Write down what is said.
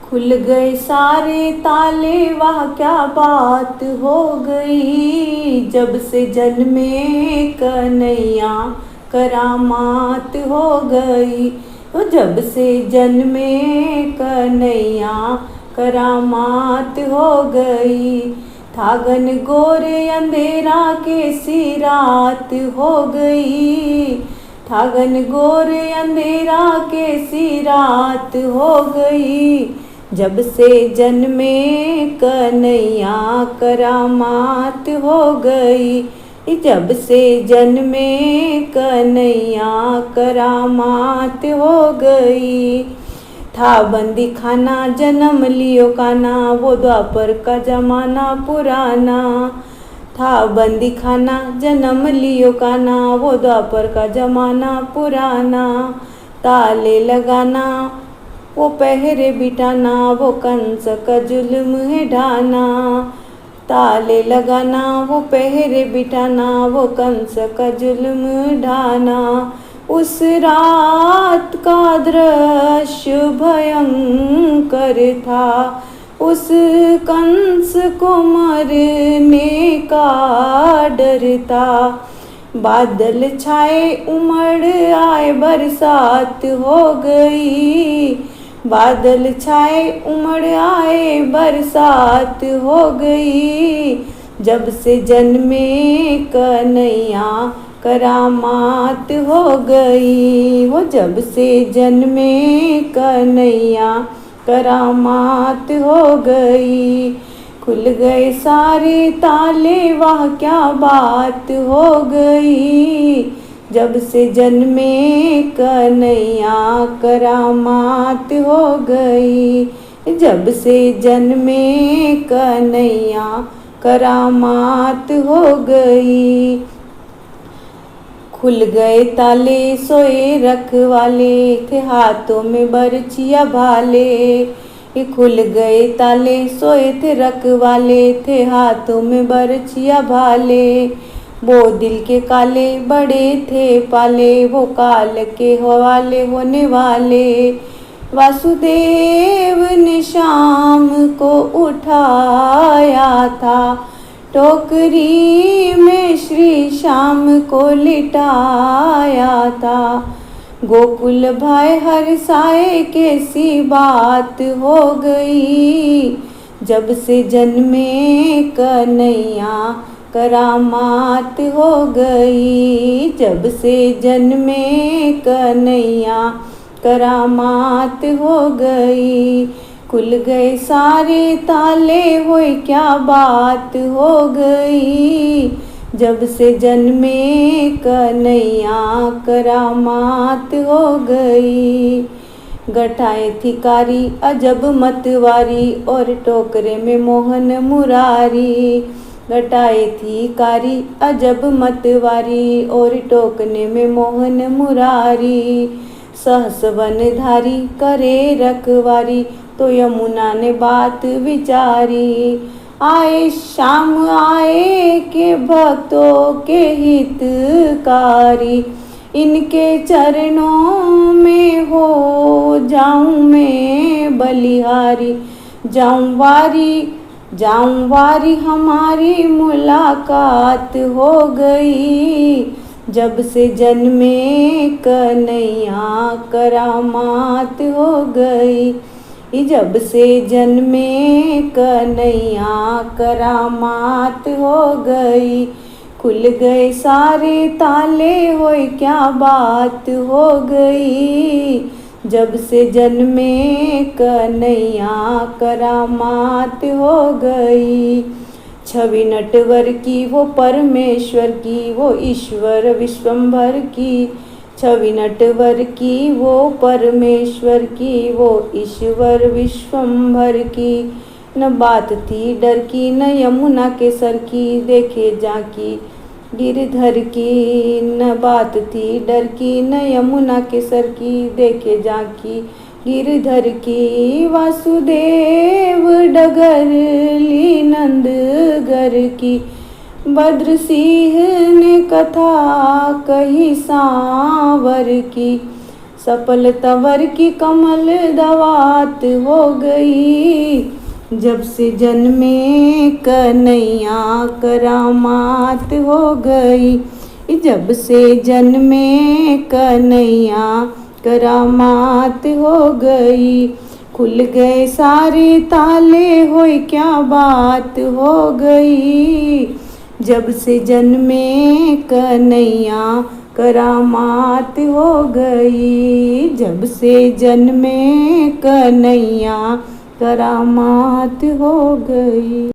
खुल गए सारे ताले, वाह क्या बात हो गई। जब से जन्मे कन्हैया करामात हो गई। तो जब से जन्मे कन्हैया करामात हो गई। थागन गोरे अंधेरा कैसी रात हो गई। थागन गोरे अंधेरा कैसी रात हो गई। जब से जन्मे कन्हैया करामात हो गई। जब से जन्मे कन्हैया करामात हो गई। था बंदी खाना जन्म लियो काना, वो द्वापर का जमाना पुराना। था बंदी खाना जन्म लियो काना, वो द्वापर का जमाना पुराना। ताले लगाना वो पहरे बिठाना, वो कंस का जुल्म है ढाना। ताले लगाना वो पहरे बिठाना, वो कंस का जुल्म ढाना। उस रात का दृश्य भयंकर था, उस कंस को मरने का डर था। बादल छाए उमड़ आए बरसात हो गई। बादल छाए उमड़ आए बरसात हो गई। जब से जन्मे कन्हैया करामात हो गई। वो जब से जन्मे कन्हैया करामात हो गई। खुल गए सारे ताले, वाह क्या बात हो गई। जब से जन्मे कन्हैया करामात हो गई। जब से जन्मे कन्हैया करामात हो गई। खुल गए ताले सोए रखवाले, थे हाथों में बरछिया भाले। ये खुल गए ताले सोए थे रखवाले, थे हाथों में बरछिया भाले। वो दिल के काले बड़े थे पाले, वो काल के हवाले होने वाले। वासुदेव ने शाम को उठाया था, टोकरी में श्री श्याम को लिटाया था। गोकुल भाई हर्षाए कैसी बात हो गई। जब से जन्मे कन्हैया करामात हो गई। जब से जन्मे कन्हैया करामात हो गई। खुल गए सारे ताले, होए क्या बात हो गई। जब से जन्मे कन्हैया करामात हो गई। गठाएं थी कारी अजब मतवारी, और टोकरे में मोहन मुरारी। गटाए थी कारी अजब मतवारी, और टोकने में मोहन मुरारी। सहस वनधारी करे रखवारी, तो यमुना ने बात विचारी। आए श्याम आए के भक्तों के हितकारी, इनके चरणों में हो जाऊं मैं बलिहारी। जाऊं वारी हमारी मुलाकात हो गई। जब से जन्मे कन्हैया करामात हो गई। जब से जन्मे कन्हैया करामात हो गई। खुल गए सारे ताले, होए क्या बात हो गई। जब से जन्मे कन्हैया करामात हो गई। छवि नटवर की वो परमेश्वर की, वो ईश्वर विश्वंभर की। छवि नटवर की वो परमेश्वर की, वो ईश्वर विश्वंभर की। न बात थी डर की न यमुना के सर की, देखे जाकी गिरधर की। न बात थी डर की न यमुना के सर की, देखे जाकी गिरधर की। वासुदेव डगर ली नंदगर की, भद्र सिंह ने कथा कही सांवर की। सफल तंवर की कमल दवात हो गई। जब से जन्मे कन्हैया करामात हो गई। जब से जन्मे कन्हैया करामात हो गई। खुल गए सारे ताले होए क्या बात हो गई। जब से जन्मे कन्हैया करामात हो गई। जब से जन्मे कन्हैया करामात हो गई।